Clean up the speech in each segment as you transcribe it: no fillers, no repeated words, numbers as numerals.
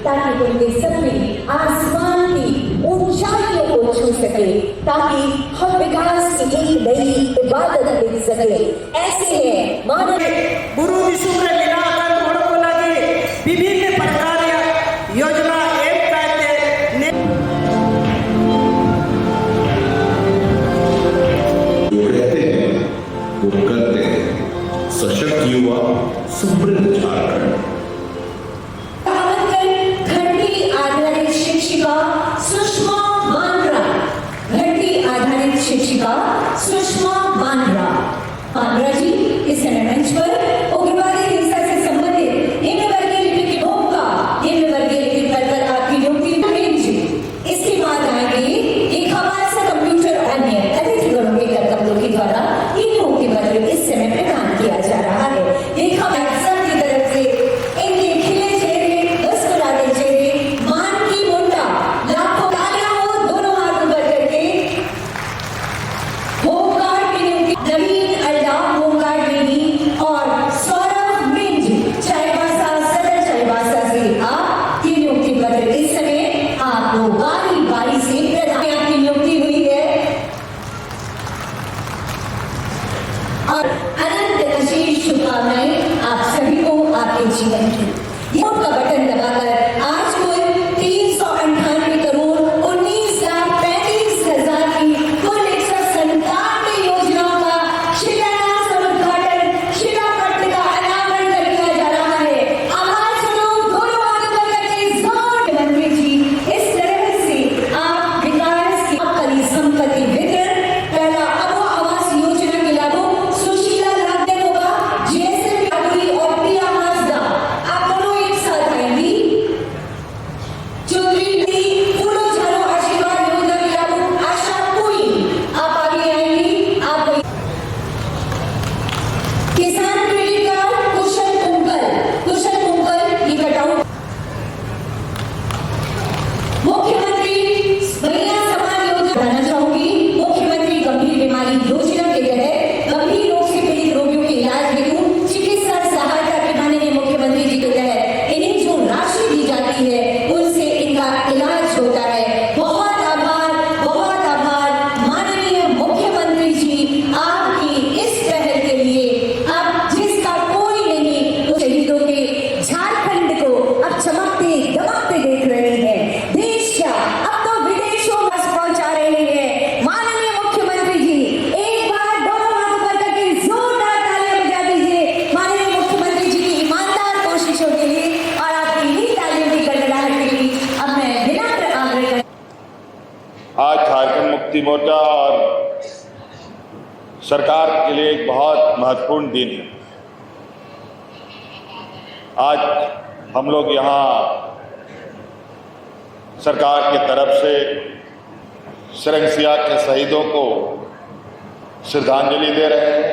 ताकि उनके सपने आसमान की ऊंचाइयों को छू सके, ताकि हम विकास की एक नई इबादत देख सके। ऐसे है मानव गुरु विशुभ्र लीलाकर मोड़को लगे विभिन्न प्रकार योजना एक कहते जो कहते हैं वो करते हैं। सशक्त युवा समृद्ध झारखंड। घंटी आधारित शिक्षिका सुषमा मांडरा, घंटी आधारित शिक्षिका सुषमा मांडरा। मांडरा जी इस समय मंच पर उग्रवादी हिंसा से संबंधित निम्न वर्गीय लिपिक की भूमिका निम्न वर्गीय लिपिक पर आपकी नियुक्ति जी। इसके बाद आएंगे एक हमारे कंप्यूटर अन्य अतिथिगणों के कर्तव्यों के द्वारा इन नियुक्ति पत्र इस समय प्रदान किया जा रहा है। एक अफसर की तरफ से इनके खिले चेहरे, मुस्कुराते चेहरे, मान की मुंडा, लाखों तालियां हो दोनों हाथ ऊपर करके होमगार्ड की नियुक्ति नवीन अल्लाह होमगार्ड बेनी और सौरभ मिंज चाईबासा सदर चाईबासा से आपकी नियुक्ति पत्र इस समय आपको बारी बारी से प्रदान आपकी नियुक्ति हुई है और अनंत अशीष शुभकामनाएं आप सभी को आपके जीवन की। वोट का बटन दबाकर आज कुल 398 करोड़ 19,35,000 की कुल 197 योजनाओं का शिलान्यास और उद्घाटन शिलापत्र का अनावरण कर दिया जा रहा है। आवाज सुनो, दोनों हाथ ऊपर करके जोर। मंत्री जी, इस तरह से आप विकास की आपकी संपत्ति वितरण, पहला अबो आवास योजना के लाभों सुशीला लाभ होगा, जीएसएम कागरी और प्रिया माजदा आप दोनों एक साथ आएंगी। चौधरी पूर्व झालो आशीर्वाद योजना के लाभों आशा कोई आप आगे आएंगी। आप किसान क्रेडिट कार्ड कुशल कुंकल ये कटाउट। मुख्यमंत्री महिला समान योजना बताना चाहूंगी। मुख्यमंत्री गंभीर बीमारी योजना के तहत गंभीर रोग से पीड़ित रोगियों के इलाज हेतु चिकित्सा सहायता के माननीय मुख्यमंत्री जी के तहत इन्हें जो राशि दी जाती है उनसे इनका इलाज होता है। बहुत आभार माननीय मुख्यमंत्री जी आपकी इस पहल के लिए। अब जिसका कोई नहीं उस शहीदों के झारखंड को अब चमकते दमकते देख रहे हैं। देश क्या अब तो विदेशों में पहुंचा रहे हैं। माननीय मुख्यमंत्री जी एक बार दोनों हाथ ऊपर करके जोरदार तालियां बजा दीजिए माननीय मुख्यमंत्री जी की ईमानदार कोशिशों के लिए और आपकी इन्हीं तालियों की गड़गड़ाहट के लिए। अब मैं विनम्र आग्रह आज झारखंड मुक्ति मोर्चा और सरकार के लिए एक बहुत महत्वपूर्ण दिन है। आज हम लोग यहाँ सरकार की तरफ से सरंगसिया के शहीदों को श्रद्धांजलि दे रहे हैं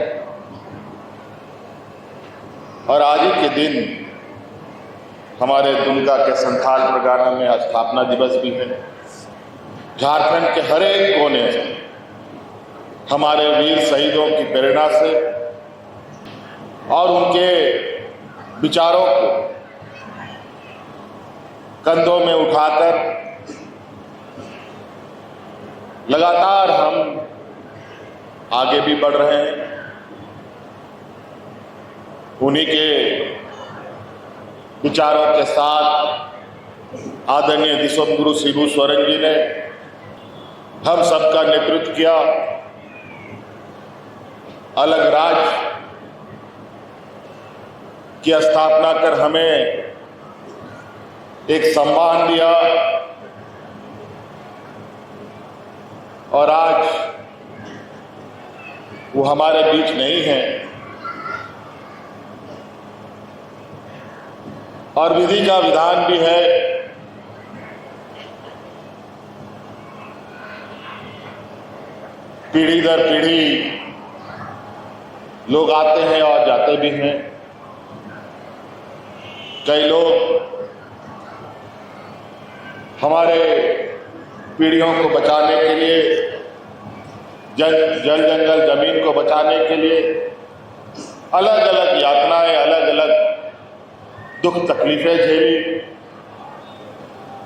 और आज ही के दिन हमारे दुमका के संथाल परगना में स्थापना दिवस भी है। झारखंड के हर एक कोने से हमारे वीर शहीदों की प्रेरणा से और उनके विचारों को कंधों में उठाकर लगातार हम आगे भी बढ़ रहे हैं। उन्हीं के विचारों के साथ आदरणीय दिशोम शिबू सोरेन जी ने हम सबका नेतृत्व किया। अलग राज्य की स्थापना कर हमें एक सम्मान दिया और आज वो हमारे बीच नहीं है और विधि का विधान भी है। पीढ़ी दर पीढ़ी लोग आते हैं और जाते भी हैं। कई लोग हमारे पीढ़ियों को बचाने के लिए, जल जंगल जमीन को बचाने के लिए अलग अलग यातनाएं, अलग अलग दुख तकलीफें झेली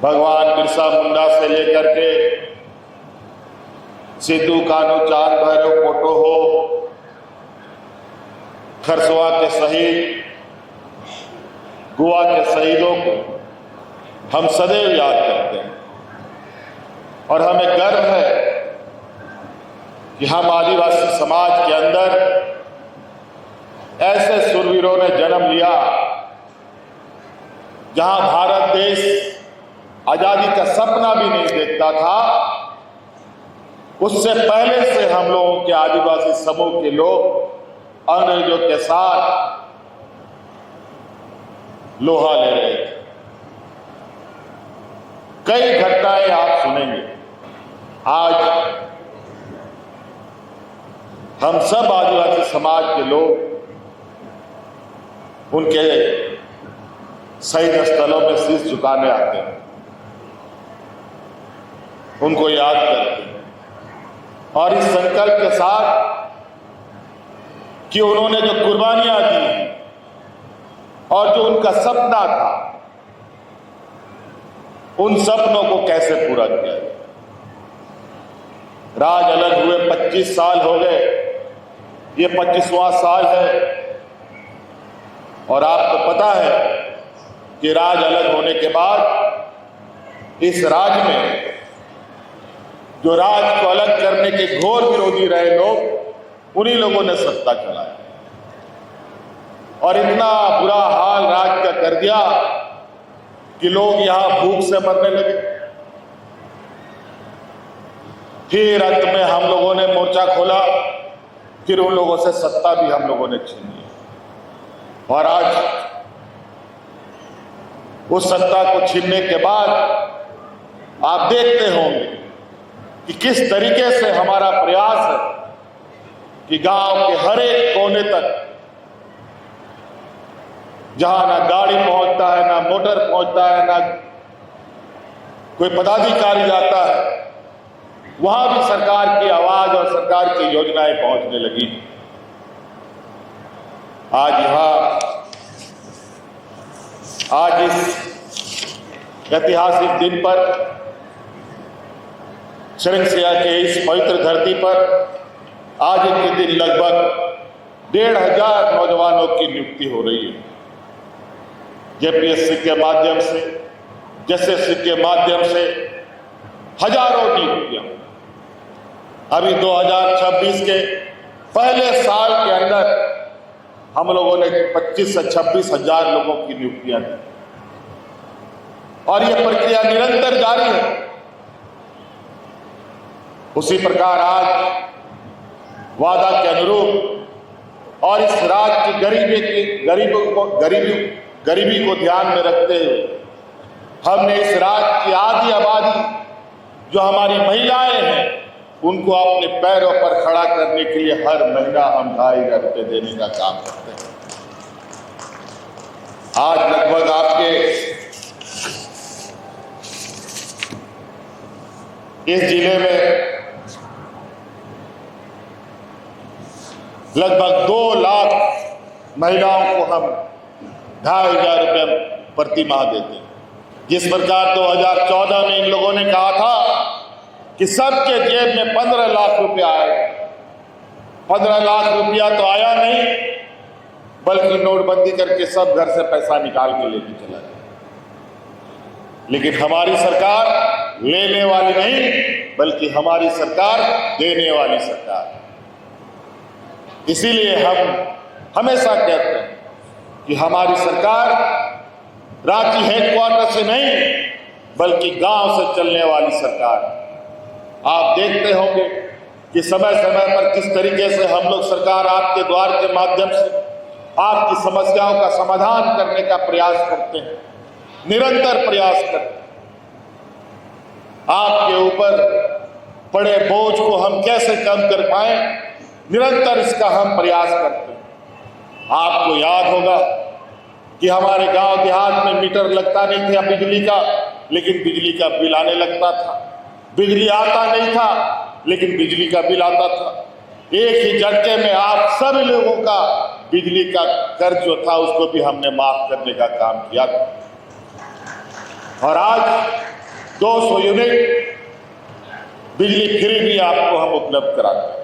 भगवान बिरसा मुंडा से लेकर के सिद्धू कान्हू चांद भैरव फोटो हो, खरसवा के शहीद, गोवा के शहीदों को हम सदैव याद करते हैं और हमें गर्व है कि हम आदिवासी समाज के अंदर ऐसे शूरवीरों ने जन्म लिया जहां भारत देश आजादी का सपना भी नहीं देखता था, उससे पहले से हम लोगों के आदिवासी समूह के लोग अंग्रेजों के साथ लोहा ले रहे थे। कई घटनाएं आप सुनेंगे। आज हम सब आदिवासी समाज के लोग उनके शहीद स्थलों में शीश झुकाने आते हैं, उनको याद करते हैं और इस संकल्प के साथ कि उन्होंने जो कुर्बानियां दी और जो उनका सपना था, उन सपनों को कैसे पूरा किया जाए। राज अलग हुए 25 साल हो गए, ये 25वां साल है और आपको पता है कि राज अलग होने के बाद इस राज्य में जो राज को अलग करने के घोर विरोधी रहे लोग, उन्हीं लोगों ने सत्ता चलाया और इतना बुरा हाल राज्य का कर दिया कि लोग यहां भूख से मरने लगे। फिर अंत में हम लोगों ने मोर्चा खोला, फिर उन लोगों से सत्ता भी हम लोगों ने छीन ली और आज उस सत्ता को छीनने के बाद आप देखते होंगे कि किस तरीके से हमारा प्रयास है कि गांव के हर एक कोने तक, जहां ना गाड़ी पहुंचता है, ना मोटर पहुंचता है, ना कोई पदाधिकारी जाता है, वहां भी सरकार की आवाज और सरकार की योजनाएं पहुंचने लगी। आज इस ऐतिहासिक दिन पर, शरणसिया के इस पवित्र धरती पर, आज के दिन लगभग 1,500 नौजवानों की नियुक्ति हो रही है। जेपीएससी के माध्यम से, एसएससी के माध्यम से हजारों नियुक्तियां। अभी 2026 के पहले साल के अंदर हम लोगों ने 25 से 26 हजार लोगों की नियुक्तियां दी और यह प्रक्रिया निरंतर जारी है। उसी प्रकार आज वादा के अनुरूप और इस राज्य की गरीबी को ध्यान में रखते हुए हमने इस राज्य की आधी आबादी जो हमारी महिलाएं हैं, उनको अपने पैरों पर खड़ा करने के लिए हर महीना हम 2,500 रुपये देने का काम करते हैं। आज लगभग आपके इस जिले में लगभग 2 लाख महिलाओं को हम 2,500 रुपये प्रति माह देते हैं। जिस प्रकार 2014 में इन लोगों ने कहा था कि सबके जेब में 15 लाख रुपया आएगा, 15 लाख रुपया तो आया नहीं, बल्कि नोटबंदी करके सब घर से पैसा निकाल के लेके चला गया। लेकिन हमारी सरकार लेने वाली नहीं, बल्कि हमारी सरकार देने वाली सरकार। इसीलिए हम हमेशा कहते हैं कि हमारी सरकार रांची हेडक्वार्टर से नहीं, बल्कि गांव से चलने वाली सरकार। आप देखते होंगे कि समय समय पर किस तरीके से हम लोग सरकार आपके द्वार के माध्यम से आपकी समस्याओं का समाधान करने का प्रयास करते हैं, निरंतर प्रयास करते हैं। आपके ऊपर पड़े बोझ को हम कैसे कम कर पाए, निरंतर इसका हम प्रयास करते हैं। आपको याद होगा कि हमारे गांव देहात में मीटर लगता नहीं था बिजली का, लेकिन बिजली का बिल आने लगता था। बिजली आता नहीं था, लेकिन बिजली का बिल आता था। एक ही झटके में आप सभी लोगों का बिजली का कर्ज जो था, उसको भी हमने माफ करने का काम किया था। और आज 200 यूनिट बिजली फ्री भी आपको हम उपलब्ध कराते हैं।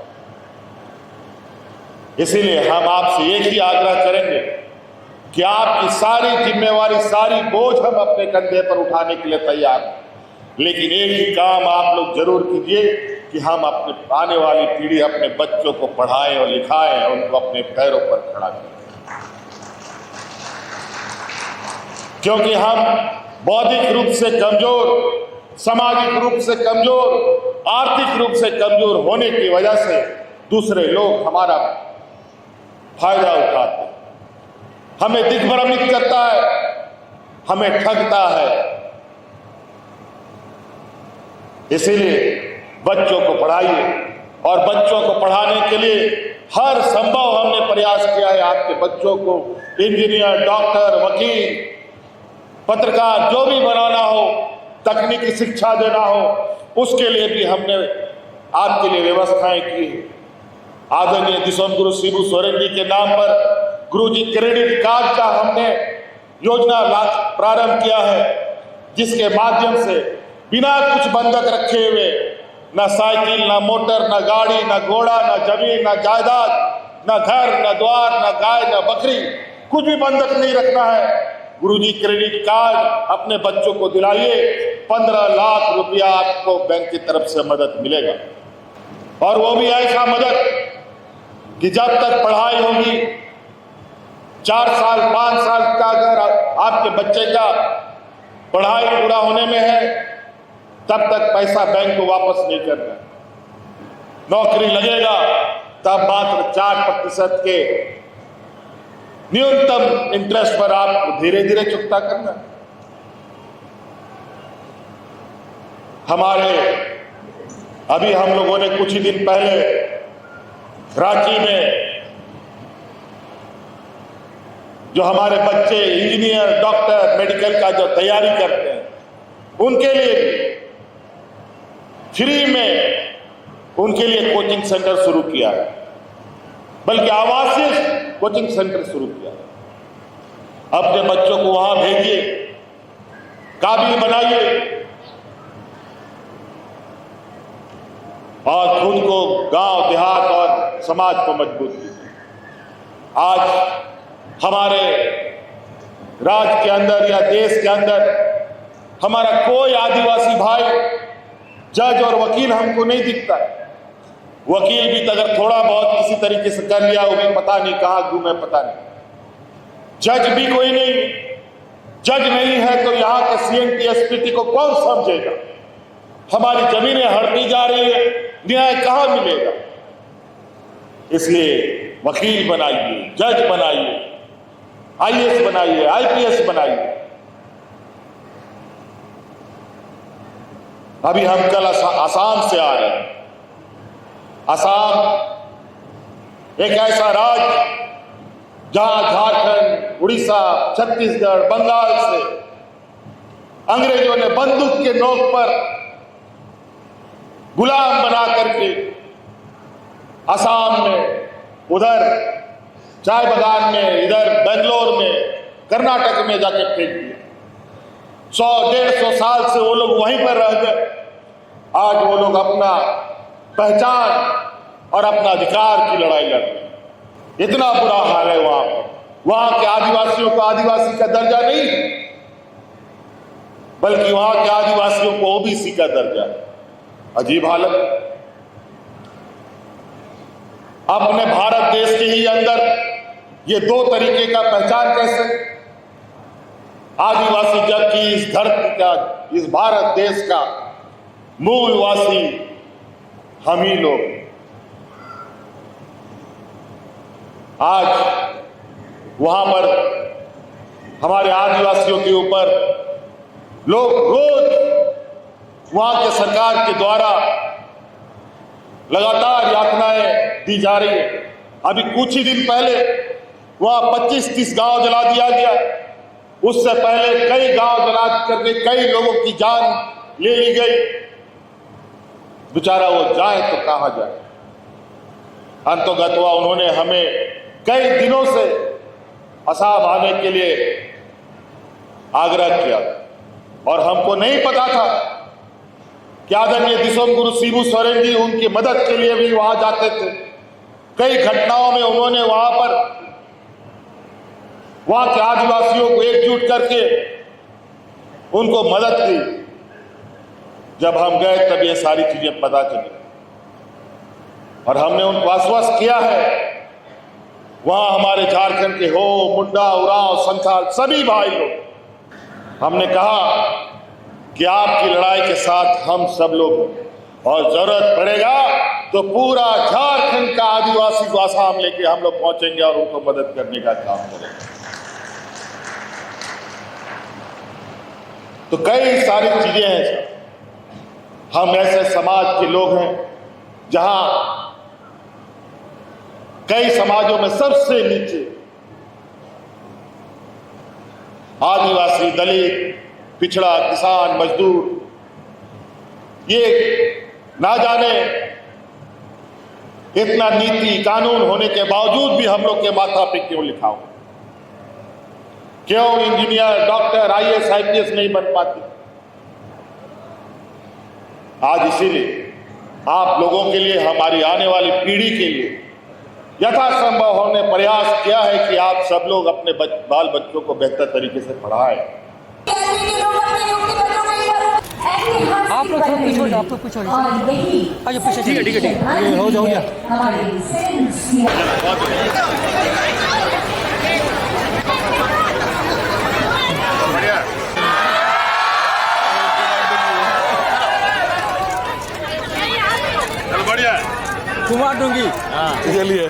इसीलिए हम आपसे एक ही आग्रह करेंगे कि आपकी सारी जिम्मेवारी, सारी बोझ हम अपने कंधे पर उठाने के लिए तैयार हैं, लेकिन एक ही काम आप लोग जरूर कीजिए कि हम अपने आने वाली पीढ़ी, अपने बच्चों को पढ़ाएं और लिखाएं, उनको अपने पैरों पर खड़ा करें। क्योंकि हम बौद्धिक रूप से कमजोर, सामाजिक रूप से कमजोर, आर्थिक रूप से कमजोर होने की वजह से दूसरे लोग हमारा फायदा उठाते हैं, हमें दिग्भ्रमित करता है, हमें ठगता है। इसीलिए बच्चों को पढ़ाइए, और बच्चों को पढ़ाने के लिए हर संभव हमने प्रयास किया है। आपके बच्चों को इंजीनियर, डॉक्टर, वकील, पत्रकार जो भी बनाना हो, तकनीकी शिक्षा देना हो, उसके लिए भी हमने आपके लिए व्यवस्थाएं की है। आदरणीय दिसोम गुरु शिबू सोरेन जी के नाम पर गुरुजी क्रेडिट कार्ड का हमने योजना प्रारंभ किया है, जिसके माध्यम से बिना कुछ बंधक रखे हुए, न साइकिल, न मोटर, न गाड़ी, न घोड़ा, न जमीन, न जायदाद, न घर, न द्वार, न गाय, न बकरी, कुछ भी बंधक नहीं रखना है। गुरुजी क्रेडिट कार्ड अपने बच्चों को दिलाइए, 15 लाख रुपया आपको बैंक की तरफ से मदद मिलेगा। और वो भी ऐसा मदद कि जब तक पढ़ाई होगी, 4 साल 5 साल का अगर आपके बच्चे का पढ़ाई पूरा होने में है, तब तक पैसा बैंक को वापस नहीं करना। नौकरी लगेगा तब मात्र 4% के न्यूनतम इंटरेस्ट पर आपको धीरे धीरे चुकता करना। हमारे अभी हम लोगों ने कुछ ही दिन पहले रांची में जो हमारे बच्चे इंजीनियर, डॉक्टर, मेडिकल का जो तैयारी करते हैं, उनके लिए भी फ्री में उनके लिए कोचिंग सेंटर शुरू किया है, बल्कि आवासीय कोचिंग सेंटर शुरू किया है। अपने बच्चों को वहां भेजिए, काबिल बनाइए और खुद को गांव, देहात और समाज को मजबूत कीजिए। आज हमारे राज्य के अंदर या देश के अंदर हमारा कोई आदिवासी भाई जज और वकील हमको नहीं दिखता। वकील भी अगर थोड़ा बहुत किसी तरीके से कर लिया, वो भी पता नहीं कहां घूमे, पता नहीं। जज भी कोई नहीं, जज नहीं है तो यहाँ के सीएम की एसपीटी को कौन समझेगा? हमारी जमीनें हड़पी जा रही है, न्याय कहां मिलेगा? इसलिए वकील बनाइए, जज बनाइए, आईएएस बनाइए, आईपीएस बनाइए। अभी हम कल असम से आ रहे हैं। असम एक ऐसा राज्य जहां झारखंड, उड़ीसा, छत्तीसगढ़, बंगाल से अंग्रेजों ने बंदूक के नोक पर गुलाम बना करके असम में, उधर चाय बागान में, इधर बेंगलोर में, कर्नाटक में जाके फेंक दिया। 100-150 साल से वो लोग वहीं पर रह गए। आज वो लोग अपना पहचान और अपना अधिकार की लड़ाई लड़ रहे हैं। इतना बुरा हाल है वहां पर। वहां के आदिवासियों को आदिवासी का दर्जा नहीं, बल्कि वहां के आदिवासियों को ओबीसी का दर्जा है। अजीब हालत। अपने भारत देश के ही अंदर ये दो तरीके का पहचान कैसे? आदिवासी जबकि इस धरती का, इस भारत देश का मूलवासी हम ही लोग। आज वहां पर हमारे आदिवासियों के ऊपर लोग रोज वहां के सरकार के द्वारा लगातार यातनाएं दी जा रही है। अभी कुछ ही दिन पहले वहां 25-30 गांव जला दिया गया। उससे पहले कई गांव जला करके कई लोगों की जान ले ली गई। बेचारा वो जाए तो कहां जाए? अंतोगत उन्होंने हमें कई दिनों से असम आने के लिए आग्रह किया और हमको नहीं पता था कि आदरणीय दिसोम गुरु शिबू सोरेन जी उनकी मदद के लिए भी वहां जाते थे। कई घटनाओं में उन्होंने वहां के आदिवासियों को एकजुट करके उनको मदद की। जब हम गए तब ये सारी चीजें पता चली और हमने उनको आश्वस्त किया है। वहां हमारे झारखंड के हो, मुंडा, उरांव, संथाल सभी भाई लोग, हमने कहा कि आपकी लड़ाई के साथ हम सब लोग हैं और जरूरत पड़ेगा तो पूरा झारखंड का आदिवासी को आसाम लेके हम लोग पहुंचेंगे और उनको मदद करने का काम करेंगे। तो कई सारी चीजें हैं। हम ऐसे समाज के लोग हैं जहां कई समाजों में सबसे नीचे आदिवासी, दलित, पिछड़ा, किसान, मजदूर, ये ना जाने इतना नीति कानून होने के बावजूद भी हम लोग के माथा पे क्यों लिखा हो, क्यों इंजीनियर, डॉक्टर, आईएएस, आईपीएस नहीं बन पाते। आज इसीलिए आप लोगों के लिए, हमारी आने वाली पीढ़ी के लिए यथासंभव हमने प्रयास किया है कि आप सब लोग अपने बाल बच्चों को बेहतर तरीके से पढ़ाएं। आप लोग थोड़ा पीछे हो जाओ, आप लोग पीछे हो जाओ। आइए पीछे, ठीक है ठीक है ठीक है, हो जाओ गया। बढ़िया कुमार डूंगी चलिए।